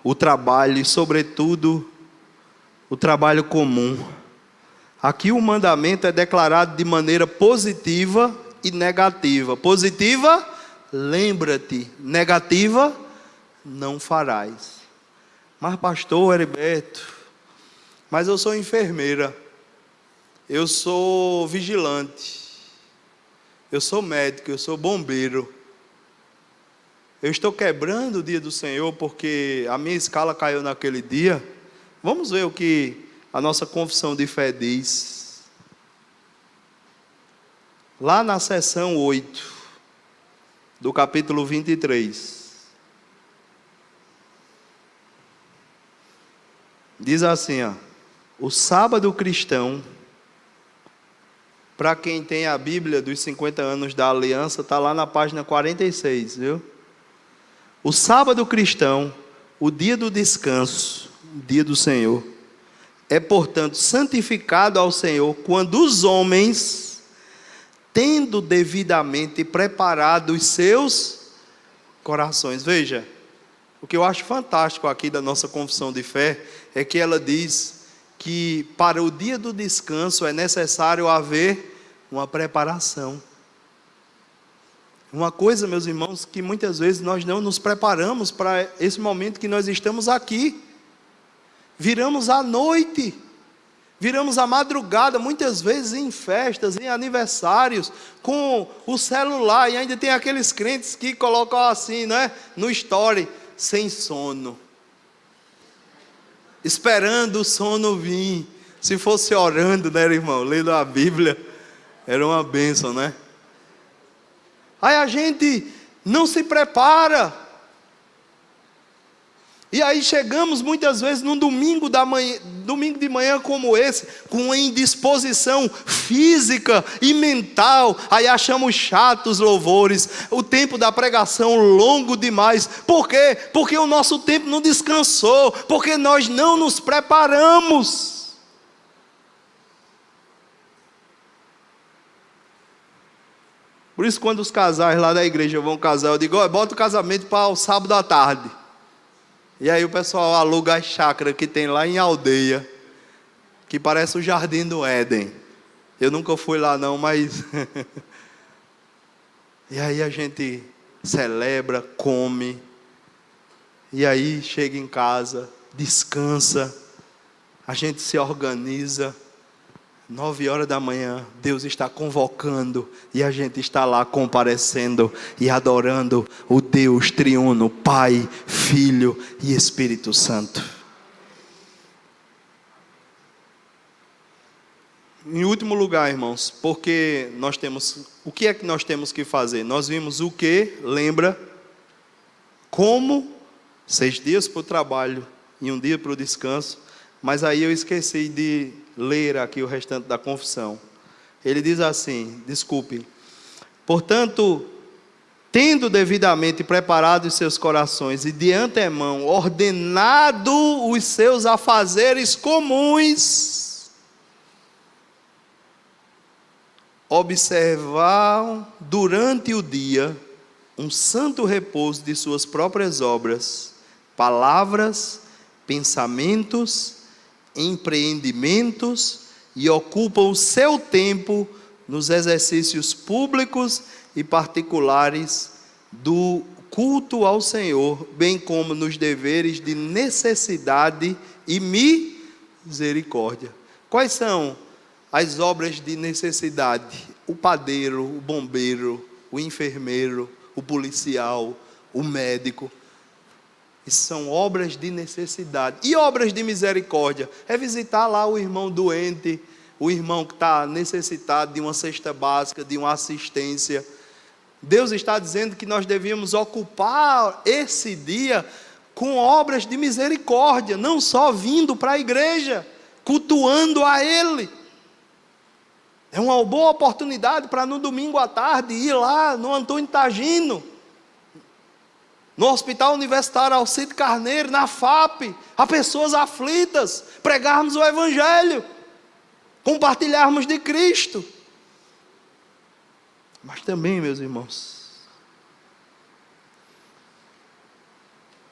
o trabalho e, sobretudo, o trabalho comum. Aqui o mandamento é declarado de maneira positiva e negativa. Positiva, lembra-te. Negativa, não farás. Mas pastor Heriberto, mas eu sou enfermeira, eu sou vigilante, eu sou médico, eu sou bombeiro. Eu estou quebrando o dia do Senhor porque a minha escala caiu naquele dia. Vamos ver o que a nossa confissão de fé diz. Lá na seção 8, do capítulo 23. Diz assim, ó: o sábado cristão, para quem tem a Bíblia dos 50 anos da aliança, está lá na página 46, viu? O sábado cristão, o dia do descanso, o dia do Senhor, é portanto santificado ao Senhor quando os homens, tendo devidamente preparado os seus corações. Veja, o que eu acho fantástico aqui da nossa confissão de fé é que ela diz que para o dia do descanso é necessário haver uma preparação. Uma coisa, meus irmãos, que muitas vezes nós não nos preparamos para esse momento que nós estamos aqui. Viramos à noite, viramos à madrugada, muitas vezes em festas, em aniversários, com o celular, e ainda tem aqueles crentes que colocam assim, né, no story, sem sono, esperando o sono vir. Se fosse orando, né, irmão, lendo a Bíblia, era uma bênção, né? Aí a gente não se prepara. E aí chegamos muitas vezes num domingo de manhã como esse, com uma indisposição física e mental. Aí achamos chatos louvores, o tempo da pregação longo demais. Por quê? Porque o nosso tempo não descansou, porque nós não nos preparamos. Por isso, quando os casais lá da igreja vão casar, eu digo: bota o casamento para o sábado à tarde. E aí o pessoal aluga as chácaras que tem lá em Aldeia, que parece o Jardim do Éden. Eu nunca fui lá não, mas... E aí a gente celebra, come, e aí chega em casa, descansa, a gente se organiza. 9 horas da manhã, Deus está convocando, e a gente está lá comparecendo e adorando o Deus triuno, Pai, Filho e Espírito Santo. Em último lugar, irmãos, porque o que é que nós temos que fazer? Nós vimos o que, lembra? Como 6 dias para o trabalho e 1 dia para o descanso. Mas aí eu esqueci de ler aqui o restante da confissão. Ele diz assim, desculpe. Portanto, tendo devidamente preparado os seus corações e de antemão ordenado os seus afazeres comuns, observar durante o dia um santo repouso de suas próprias obras, palavras, pensamentos, empreendimentos, e ocupam o seu tempo nos exercícios públicos e particulares do culto ao Senhor, bem como nos deveres de necessidade e misericórdia. Quais são as obras de necessidade? O padeiro, o bombeiro, o enfermeiro, o policial, o médico. Isso são obras de necessidade. E obras de misericórdia? É visitar lá o irmão doente, o irmão que está necessitado de uma cesta básica, de uma assistência. Deus está dizendo que nós devíamos ocupar esse dia com obras de misericórdia, não só vindo para a igreja, cultuando a Ele. É uma boa oportunidade para no domingo à tarde ir lá no Antônio Tagino, no Hospital Universitário Alcide Carneiro, na FAP, a pessoas aflitas, pregarmos o Evangelho, compartilharmos de Cristo. Mas também, meus irmãos,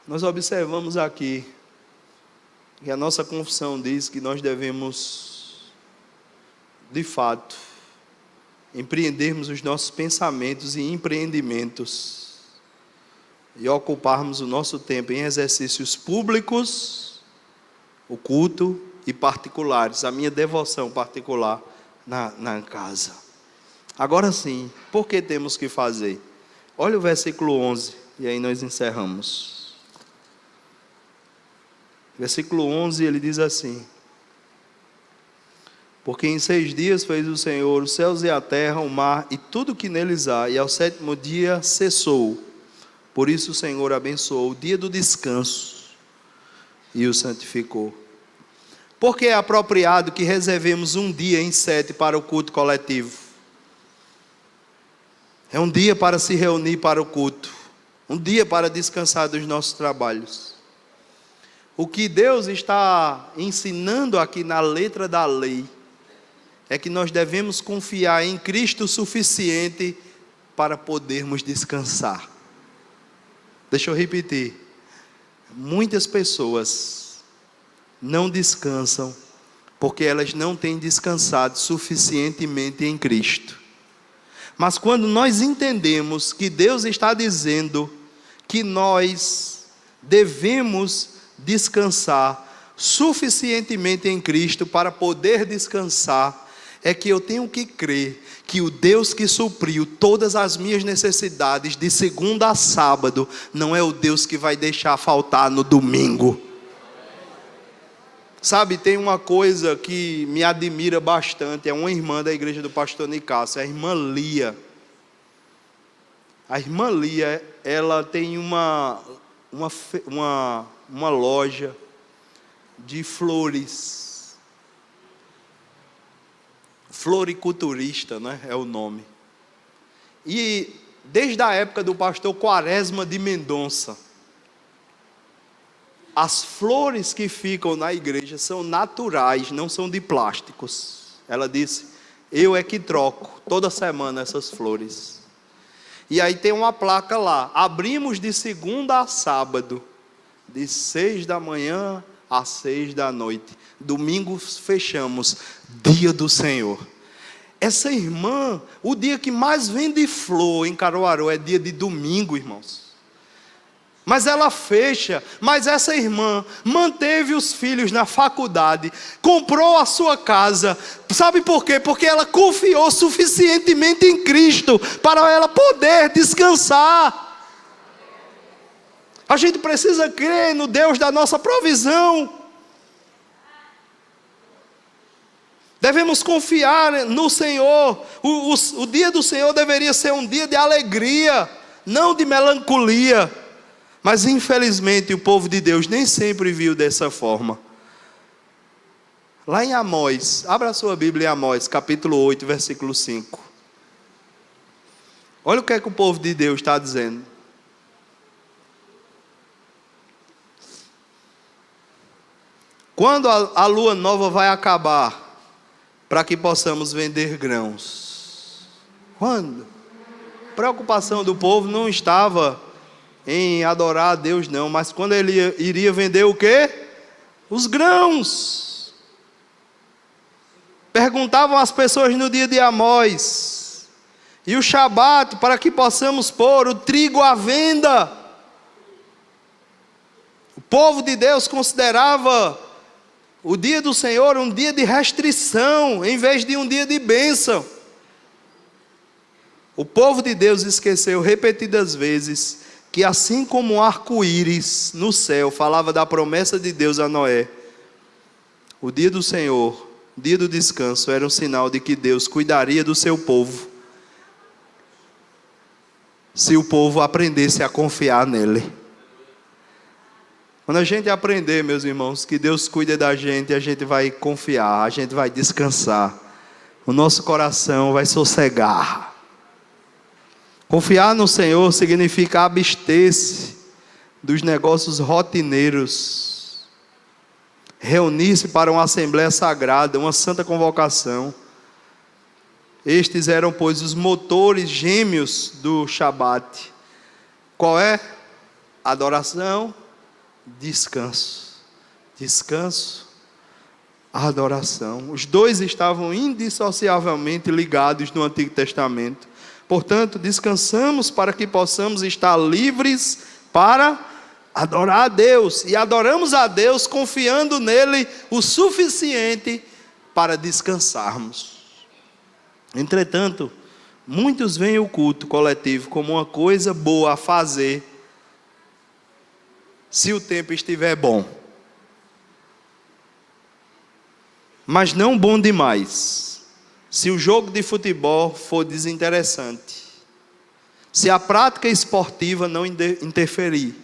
nós observamos aqui que a nossa confissão diz que nós devemos, de fato, empreendermos os nossos pensamentos e empreendimentos e ocuparmos o nosso tempo em exercícios públicos, o culto, e particulares, a minha devoção particular na casa. Agora sim, por que temos que fazer? Olha o versículo 11, e aí nós encerramos. Versículo 11, ele diz assim: porque em 6 dias fez o Senhor os céus e a terra, o mar e tudo que neles há, e ao 7º dia cessou. Por isso o Senhor abençoou o dia do descanso e o santificou. Porque é apropriado que reservemos um dia em 7 para o culto coletivo. É um dia para se reunir para o culto, um dia para descansar dos nossos trabalhos. O que Deus está ensinando aqui na letra da lei é que nós devemos confiar em Cristo o suficiente para podermos descansar. Deixa eu repetir. Muitas pessoas não descansam porque elas não têm descansado suficientemente em Cristo. Mas quando nós entendemos que Deus está dizendo que nós devemos descansar suficientemente em Cristo para poder descansar, é que eu tenho que crer que o Deus que supriu todas as minhas necessidades de segunda a sábado não é o Deus que vai deixar faltar no domingo. Sabe, tem uma coisa que me admira bastante, é uma irmã da igreja do pastor Nicásio, a irmã Lia. A irmã Lia, ela tem uma loja de flores. Floriculturista, né, é o nome. E desde a época do pastor Quaresma de Mendonça, as flores que ficam na igreja são naturais, não são de plásticos. Ela disse, eu é que troco toda semana essas flores. E aí tem uma placa lá, abrimos de segunda a sábado, de 6 da manhã às 6 da noite. Domingo fechamos, dia do Senhor. Essa irmã, o dia que mais vende flor em Caruaru é dia de domingo, irmãos. Mas ela fecha, mas essa irmã manteve os filhos na faculdade, comprou a sua casa. Sabe por quê? Porque ela confiou suficientemente em Cristo para ela poder descansar. A gente precisa crer no Deus da nossa provisão. Devemos confiar no Senhor. O dia do Senhor deveria ser um dia de alegria, não de melancolia. Mas infelizmente o povo de Deus nem sempre viu dessa forma. Lá em Amós, abra a sua Bíblia em Amós, capítulo 8, versículo 5. Olha o que é que o povo de Deus está dizendo. Quando a lua nova vai acabar, para que possamos vender grãos? Quando? A preocupação do povo não estava em adorar a Deus não, mas quando ele iria vender o quê? Os grãos. Perguntavam as pessoas no dia de Amós. E o Shabat, para que possamos pôr o trigo à venda. O povo de Deus considerava o dia do Senhor um dia de restrição, em vez de um dia de bênção. O povo de Deus esqueceu repetidas vezes que assim como um arco-íris no céu falava da promessa de Deus a Noé, o dia do Senhor, o dia do descanso, era um sinal de que Deus cuidaria do seu povo, se o povo aprendesse a confiar nele. Quando a gente aprender, meus irmãos, que Deus cuida da gente, a gente vai confiar, a gente vai descansar, o nosso coração vai sossegar. Confiar no Senhor significa abster-se dos negócios rotineiros, reunir-se para uma assembleia sagrada, uma santa convocação. Estes eram, pois, os motores gêmeos do Shabat. Qual é? Adoração, descanso. Descanso, adoração. Os dois estavam indissociavelmente ligados no Antigo Testamento. Portanto, descansamos para que possamos estar livres para adorar a Deus. E adoramos a Deus confiando nele o suficiente para descansarmos. Entretanto, muitos veem o culto coletivo como uma coisa boa a fazer, se o tempo estiver bom. Mas não bom demais. Se o jogo de futebol for desinteressante, se a prática esportiva não interferir,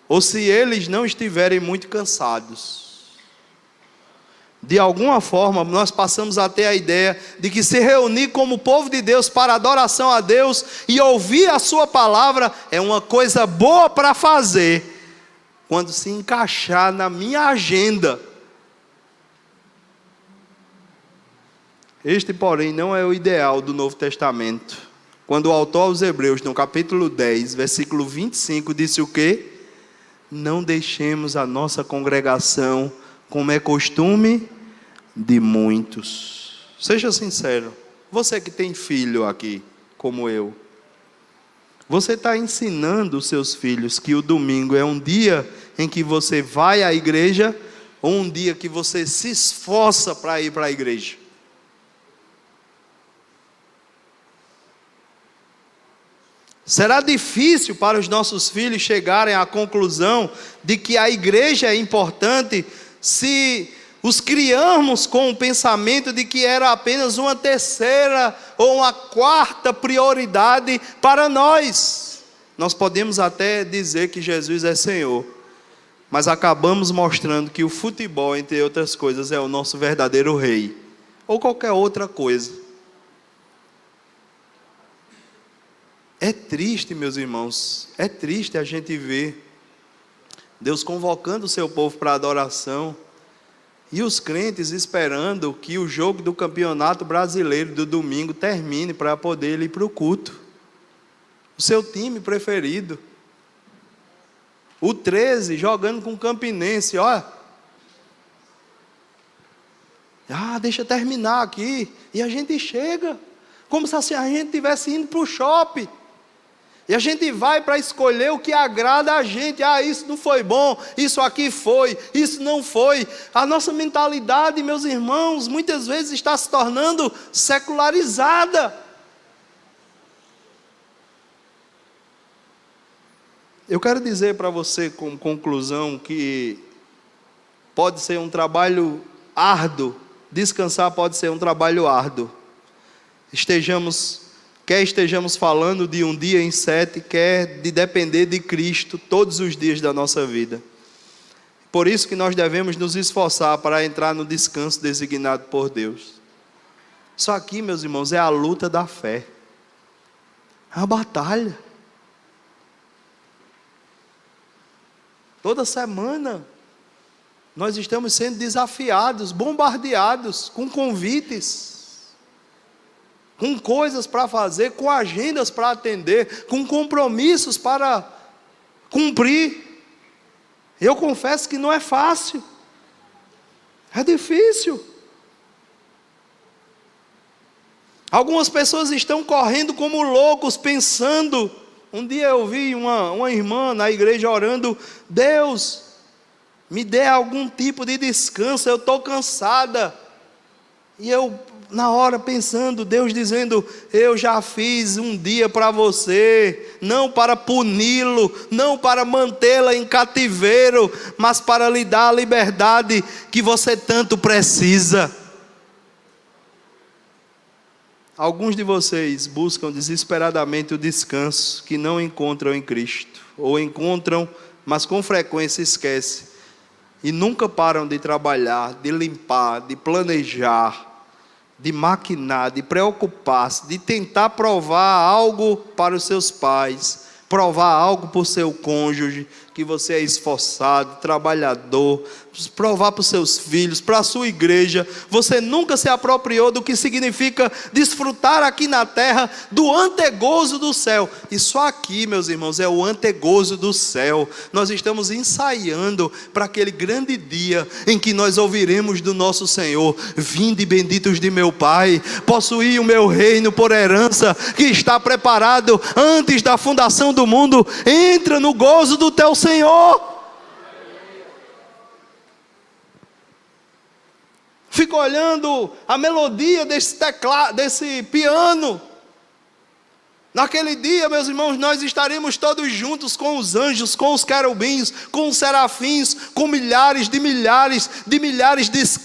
ou se eles não estiverem muito cansados, de alguma forma nós passamos a ter a ideia de que se reunir como povo de Deus para adoração a Deus e ouvir a sua palavra é uma coisa boa para fazer, quando se encaixar na minha agenda. Este, porém, não é o ideal do Novo Testamento. Quando o autor aos Hebreus, no capítulo 10, versículo 25, disse o quê? Não deixemos a nossa congregação, como é costume de muitos. Seja sincero, você que tem filho aqui, como eu, você está ensinando os seus filhos que o domingo é um dia em que você vai à igreja, ou um dia que você se esforça para ir para a igreja? Será difícil para os nossos filhos chegarem à conclusão de que a igreja é importante se os criarmos com o pensamento de que era apenas uma terceira ou uma quarta prioridade para nós. Nós podemos até dizer que Jesus é Senhor, mas acabamos mostrando que o futebol, entre outras coisas, é o nosso verdadeiro rei, ou qualquer outra coisa. É triste, meus irmãos, é triste a gente ver Deus convocando o seu povo para adoração e os crentes esperando que o jogo do campeonato brasileiro do domingo termine para poder ir para o culto. O seu time preferido. O 13 jogando com o Campinense, olha. Deixa eu terminar aqui. E a gente chega, como se a gente estivesse indo para o shopping. E a gente vai para escolher o que agrada a gente. Isso não foi bom, isso aqui foi, isso não foi. A nossa mentalidade, meus irmãos, muitas vezes está se tornando secularizada. Eu quero dizer para você, como conclusão, que pode ser um trabalho árduo. Descansar pode ser um trabalho árduo. Quer estejamos falando de um dia em 7, quer de depender de Cristo todos os dias da nossa vida. Por isso que nós devemos nos esforçar para entrar no descanso designado por Deus. Isso aqui, meus irmãos, é a luta da fé. É uma batalha. Toda semana nós estamos sendo desafiados, bombardeados com convites, com coisas para fazer, com agendas para atender, com compromissos para cumprir. Eu confesso que não é fácil, é difícil. Algumas pessoas estão correndo como loucos, pensando. Um dia eu vi uma irmã na igreja orando: Deus, me dê algum tipo de descanso, eu estou cansada. E eu, na hora, pensando, Deus dizendo: eu já fiz um dia para você, não para puni-lo, não para mantê-la em cativeiro, mas para lhe dar a liberdade que você tanto precisa. Alguns de vocês buscam desesperadamente o descanso que não encontram em Cristo, ou encontram, mas com frequência esquecem, e nunca param de trabalhar, de limpar, de planejar, de maquinar, de preocupar-se, de tentar provar algo para os seus pais, provar algo para o seu cônjuge, que você é esforçado, trabalhador, provar para os seus filhos, para a sua igreja. Você nunca se apropriou do que significa desfrutar aqui na terra do antegozo do céu. Isso aqui, meus irmãos, é o antegozo do céu. Nós estamos ensaiando para aquele grande dia em que nós ouviremos do nosso Senhor: vinde benditos de meu Pai, possuí o meu reino por herança, que está preparado antes da fundação do mundo. Entra no gozo do teu Senhor. Fico olhando a melodia desse teclado, desse piano. Naquele dia, meus irmãos, nós estaremos todos juntos com os anjos, com os querubins, com os serafins, com milhares de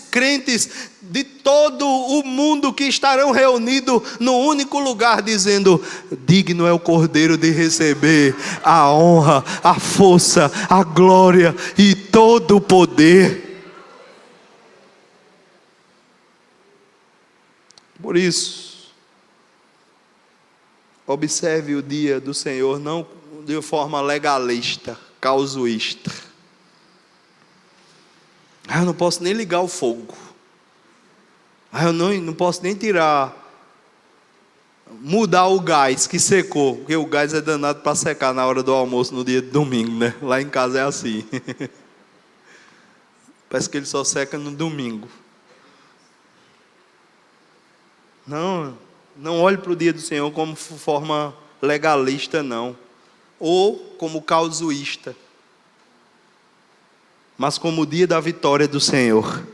crentes de todo o mundo, que estarão reunidos no único lugar, dizendo: digno é o Cordeiro de receber a honra, a força, a glória e todo o poder. Por isso, observe o dia do Senhor não de forma legalista, causuísta. Eu não posso nem ligar o fogo. Eu não posso nem mudar o gás que secou, porque o gás é danado para secar na hora do almoço no dia de domingo, né? Lá em casa é assim. Parece que ele só seca no domingo. Não olhe para o dia do Senhor como forma legalista, não, ou como causuísta, mas como o dia da vitória do Senhor,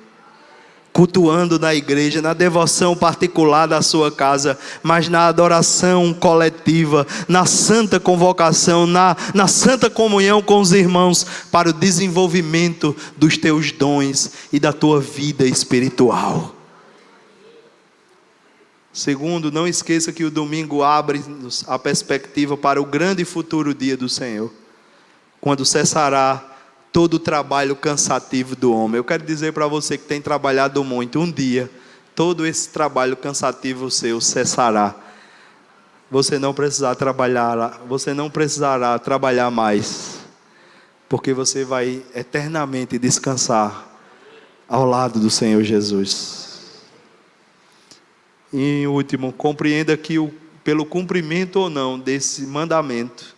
cultuando na igreja, na devoção particular da sua casa, mas na adoração coletiva, na santa convocação, na santa comunhão com os irmãos, para o desenvolvimento dos teus dons e da tua vida espiritual. Segundo, não esqueça que o domingo abre a perspectiva para o grande e futuro dia do Senhor, quando cessará todo o trabalho cansativo do homem. Eu quero dizer para você que tem trabalhado muito, um dia, todo esse trabalho cansativo seu cessará. Você não precisará trabalhar mais, porque você vai eternamente descansar ao lado do Senhor Jesus. E em último, compreenda que pelo cumprimento ou não desse mandamento,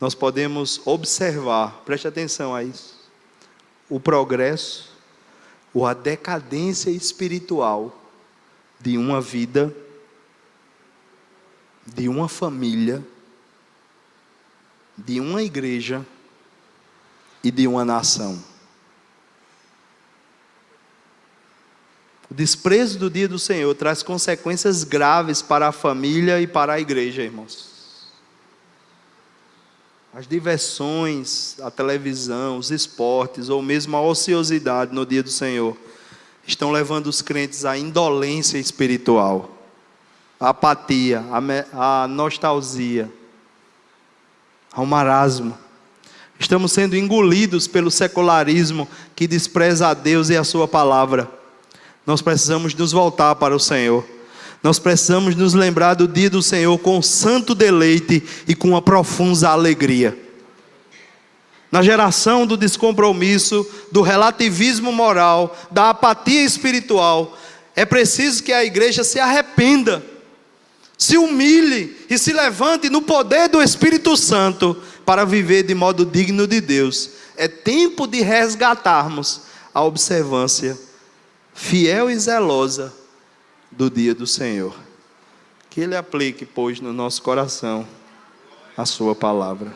nós podemos observar, preste atenção a isso, o progresso ou a decadência espiritual de uma vida, de uma família, de uma igreja e de uma nação. O desprezo do dia do Senhor traz consequências graves para a família e para a igreja, irmãos. As diversões, a televisão, os esportes, ou mesmo a ociosidade no dia do Senhor, estão levando os crentes à indolência espiritual, à apatia, à nostalgia, ao marasmo. Estamos sendo engolidos pelo secularismo que despreza a Deus e a sua palavra. Nós precisamos nos voltar para o Senhor. Nós precisamos nos lembrar do dia do Senhor com santo deleite e com uma profunda alegria. Na geração do descompromisso, do relativismo moral, da apatia espiritual, é preciso que a igreja se arrependa, se humilhe e se levante no poder do Espírito Santo para viver de modo digno de Deus. É tempo de resgatarmos a observância fiel e zelosa do dia do Senhor. Que Ele aplique, pois, no nosso coração a sua palavra.